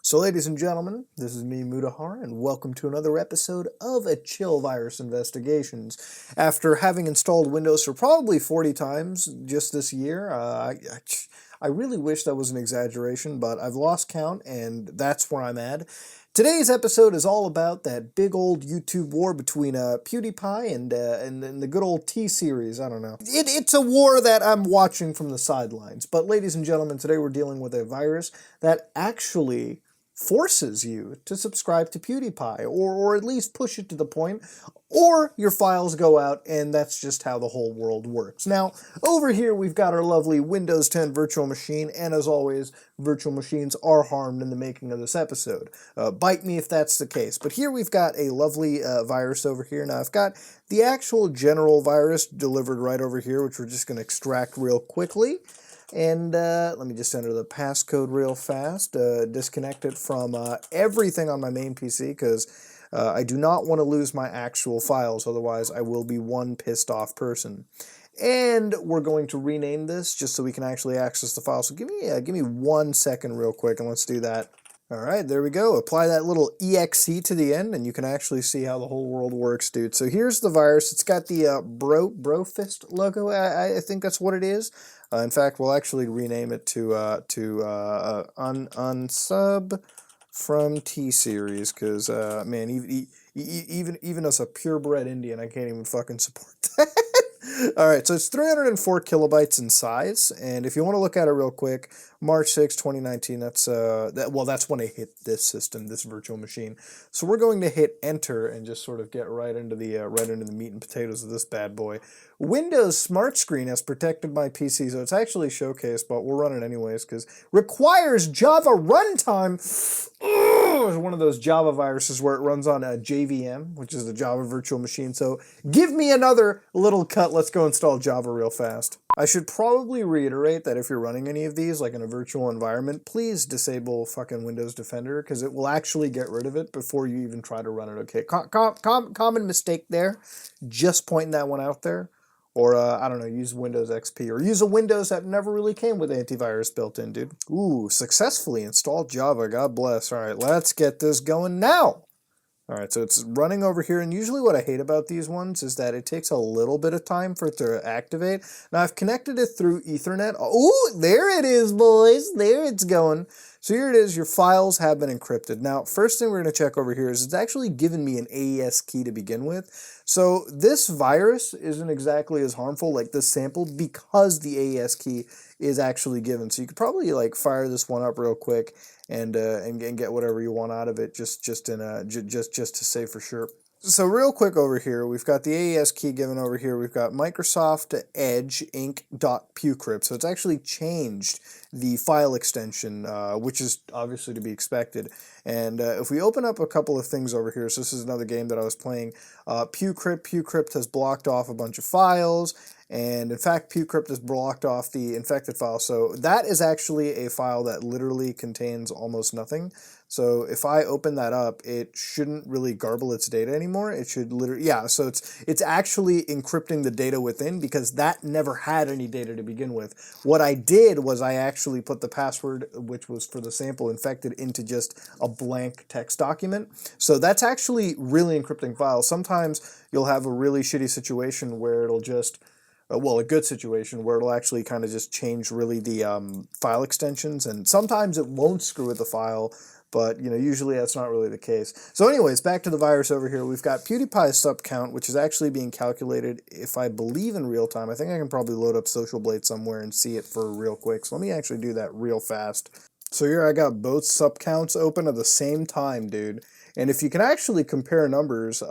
So ladies and gentlemen, this is me, Mudahar, and welcome to another episode of A Chill Virus Investigations. After having installed Windows for probably 40 times just this year, I really wish that was an exaggeration, but I've lost count, and that's where I'm at. Today's episode is all about that big old YouTube war between PewDiePie and the good old T-Series. I don't know. It's a war that I'm watching from the sidelines. But ladies and gentlemen, today we're dealing with a virus that actually forces you to subscribe to PewDiePie, or at least push it to the point, or your files go out, and that's just how the whole world works. Now, over here we've got our lovely Windows 10 virtual machine, and as always, virtual machines are harmed in the making of this episode. Bite me if that's the case. But here we've got a lovely virus over here. Now, I've got the actual general virus delivered right over here, which we're just going to extract real quickly. And let me just enter the passcode real fast, disconnect it from everything on my main PC, because I do not want to lose my actual files, otherwise I will be one pissed off person. And we're going to rename this just so we can actually access the file. So give me 1 second real quick, and let's do that. Alright, there we go. Apply that little EXE to the end, and you can actually see how the whole world works, dude. So here's the virus. It's got the Brofist logo, I think that's what it is. In fact, we'll actually rename it to unsub from T-Series, because, man, even as a purebred Indian, I can't even fucking support that. Alright, so it's 304 kilobytes in size, and if you want to look at it real quick, March 6, 2019, that's when I hit this system, this virtual machine. So we're going to hit enter and just sort of get right into the meat and potatoes of this bad boy. Windows Smart Screen has protected my PC, so it's actually showcased, but we'll run it anyways, because requires Java runtime. It's one of those Java viruses where it runs on a JVM, which is the Java Virtual Machine. So give me another little cut. Let's go install Java real fast. I should probably reiterate that if you're running any of these, like in a virtual environment, please disable fucking Windows Defender, because it will actually get rid of it before you even try to run it, okay? Common mistake there. Just pointing that one out there. Or, I don't know, use Windows XP, or use a Windows that never really came with antivirus built in, dude. Ooh, successfully installed Java, God bless. All right, let's get this going now. All right, so it's running over here, and usually what I hate about these ones is that it takes a little bit of time for it to activate. Now, I've connected it through Ethernet. Oh, there it is, boys. There it's going. So here it is. Your files have been encrypted. Now, first thing we're going to check over here is it's actually given me an AES key to begin with. So this virus isn't exactly as harmful like this sample because the AES key is actually given. So you could probably like fire this one up real quick and get whatever you want out of it just to say for sure. So real quick over here, we've got the AES key given over here. We've got Microsoft Edge Inc.PewCrypt. So it's actually changed the file extension, which is obviously to be expected. And if we open up a couple of things over here, so this is another game that I was playing, PewCrypt has blocked off a bunch of files. And in fact, PewCrypt has blocked off the infected file. So that is actually a file that literally contains almost nothing. So if I open that up, it shouldn't really garble its data anymore. It should literally, yeah, so it's actually encrypting the data within, because that never had any data to begin with. What I did was I actually put the password, which was for the sample infected, into just a blank text document. So that's actually really encrypting files. Sometimes you'll have a really shitty situation where it'll just, well, a good situation where it'll actually kind of just change really the file extensions, and sometimes it won't screw with the file, but you know, usually that's not really the case. So anyways, back to the virus over here. We've got PewDiePie's sub count, which is actually being calculated, if I believe, in real time. I think I can probably load up Social Blade somewhere and see it for real quick. So let me actually do that real fast. So here I got both sub counts open at the same time, dude. And if you can actually compare numbers,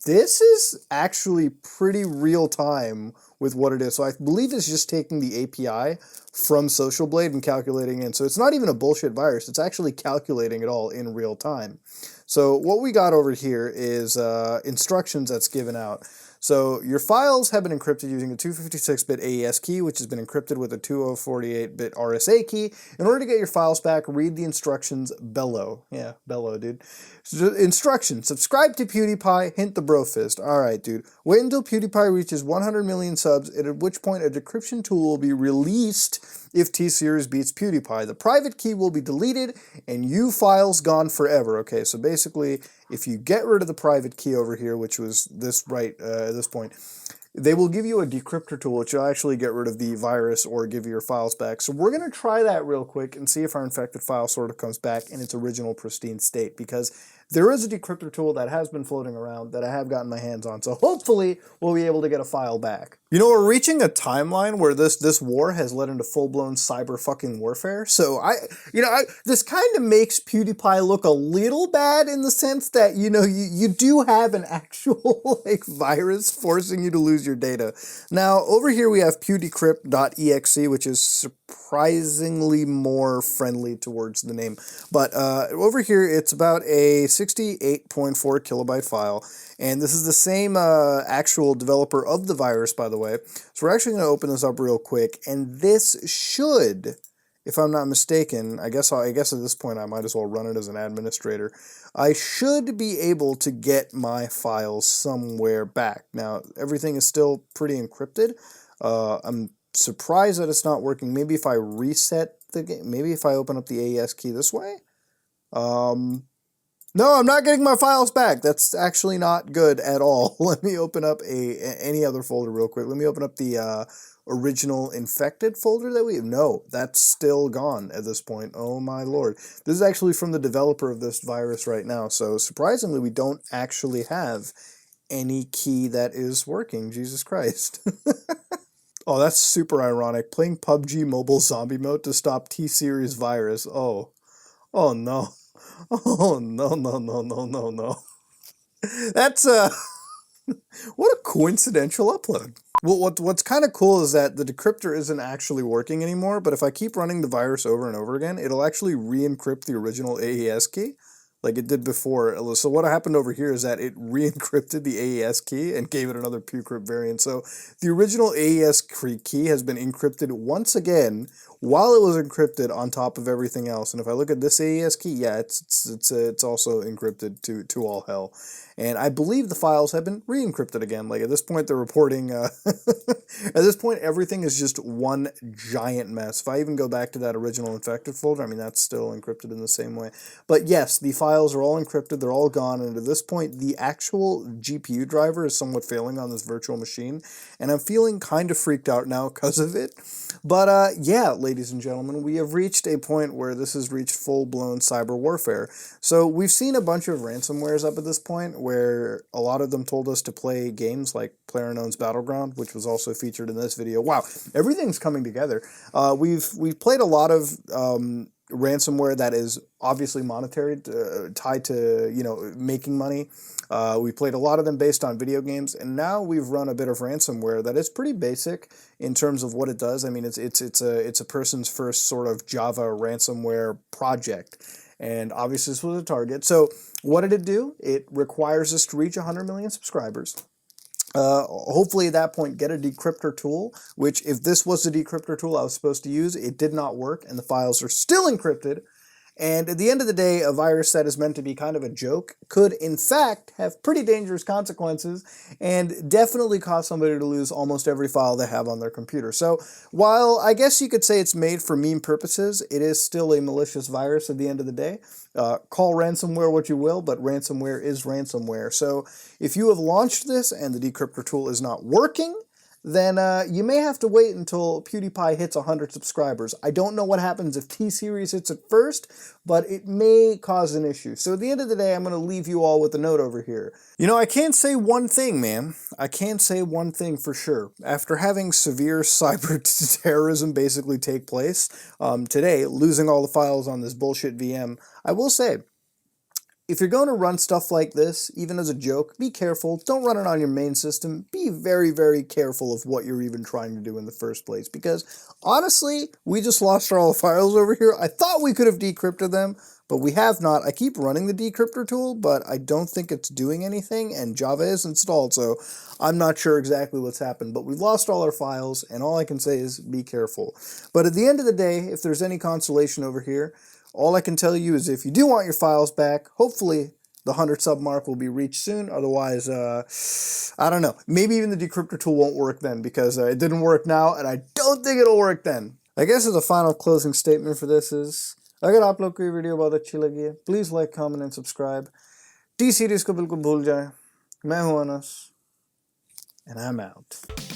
this is actually pretty real time with what it is. So I believe it's just taking the API from Social Blade and calculating in. So it's not even a bullshit virus. It's actually calculating it all in real time. So what we got over here is instructions that's given out. So your files have been encrypted using a 256-bit AES key, which has been encrypted with a 2048-bit RSA key. In order to get your files back, read the instructions below. Yeah, below, dude. So, instructions: subscribe to PewDiePie, hint the bro fist. Alright, dude. Wait until PewDiePie reaches 100 million subs, at which point a decryption tool will be released if T-Series beats PewDiePie. The private key will be deleted, and you files gone forever. Okay, so basically, if you get rid of the private key over here, which was this at this point, they will give you a decryptor tool, which will actually get rid of the virus or give you your files back. So we're going to try that real quick and see if our infected file sort of comes back in its original pristine state, because there is a decryptor tool that has been floating around that I have gotten my hands on. So hopefully we'll be able to get a file back. You know, we're reaching a timeline where this war has led into full-blown cyber fucking warfare. So this kind of makes PewDiePie look a little bad in the sense that, you know, you do have an actual like virus forcing you to lose your data. Now, over here we have pewdecrypt.exe, which is surprisingly more friendly towards the name. But over here, it's about a 68.4 kilobyte file. And this is the same actual developer of the virus, by the way. So we're actually going to open this up real quick. And this should, if I'm not mistaken, I guess at this point I might as well run it as an administrator. I should be able to get my files somewhere back. Now, everything is still pretty encrypted. I'm surprised that it's not working. Maybe if I reset the game, maybe if I open up the AES key this way. No, I'm not getting my files back. That's actually not good at all. Let me open up any other folder real quick. Let me open up the original infected folder that we have. No, that's still gone at this point. Oh my lord. This is actually from the developer of this virus right now. So surprisingly, we don't actually have any key that is working. Jesus Christ. Oh, that's super ironic. Playing PUBG Mobile Zombie Mode to stop T-Series virus. Oh no. Oh, no. That's, what a coincidental upload. Well, what's kind of cool is that the decryptor isn't actually working anymore, but if I keep running the virus over and over again, it'll actually re-encrypt the original AES key, like it did before. So what happened over here is that it re-encrypted the AES key and gave it another PewCrypt variant. So the original AES key has been encrypted once again, while it was encrypted on top of everything else. And if I look at this AES key, yeah, it's also encrypted to all hell. And I believe the files have been re-encrypted again. Like at this point, they're reporting, at this point, everything is just one giant mess. If I even go back to that original infected folder, I mean, that's still encrypted in the same way. But yes, the files are all encrypted, they're all gone, and at this point, the actual GPU driver is somewhat failing on this virtual machine, and I'm feeling kind of freaked out now because of it. But yeah, ladies and gentlemen, we have reached a point where this has reached full-blown cyber warfare. So we've seen a bunch of ransomwares up at this point, where a lot of them told us to play games like PlayerUnknown's Battleground, which was also featured in this video. Wow, everything's coming together. We've played a lot of ransomware that is obviously monetary, tied to, you know, making money. We played a lot of them based on video games, and now we've run a bit of ransomware that is pretty basic in terms of what it does. I mean, it's a person's first sort of Java ransomware project, and obviously this was a target. So what did it do? It requires us to reach 100 million subscribers. Hopefully at that point get a decryptor tool, which if this was the decryptor tool I was supposed to use, it did not work, and the files are still encrypted. And at the end of the day, a virus that is meant to be kind of a joke could, in fact, have pretty dangerous consequences and definitely cause somebody to lose almost every file they have on their computer. So while I guess you could say it's made for meme purposes, it is still a malicious virus at the end of the day. Call ransomware what you will, but ransomware is ransomware. So if you have launched this and the decryptor tool is not working, then you may have to wait until PewDiePie hits 100 subscribers. I don't know what happens if T-Series hits it first, but it may cause an issue. So at the end of the day, I'm going to leave you all with a note over here. You know, I can't say one thing, man. I can't say one thing for sure. After having severe cyber terrorism basically take place today, losing all the files on this bullshit VM, I will say, if you're going to run stuff like this, even as a joke, be careful. Don't run it on your main system. Be very, very careful of what you're even trying to do in the first place. Because, honestly, we just lost all the files over here. I thought we could have decrypted them, but we have not. I keep running the decryptor tool, but I don't think it's doing anything, and Java is installed, so I'm not sure exactly what's happened. But we've lost all our files, and all I can say is be careful. But at the end of the day, if there's any consolation over here, all I can tell you is if you do want your files back, hopefully the 100 sub mark will be reached soon. Otherwise, I don't know. Maybe even the decryptor tool won't work then because it didn't work now, and I don't think it'll work then. I guess as a final closing statement for this is, अगर आप लोग को ये video बहुत अच्छी लगी है, please like, comment and subscribe. T series को बिल्कुल भूल जाएं. मैं हूं अनस, and I'm out.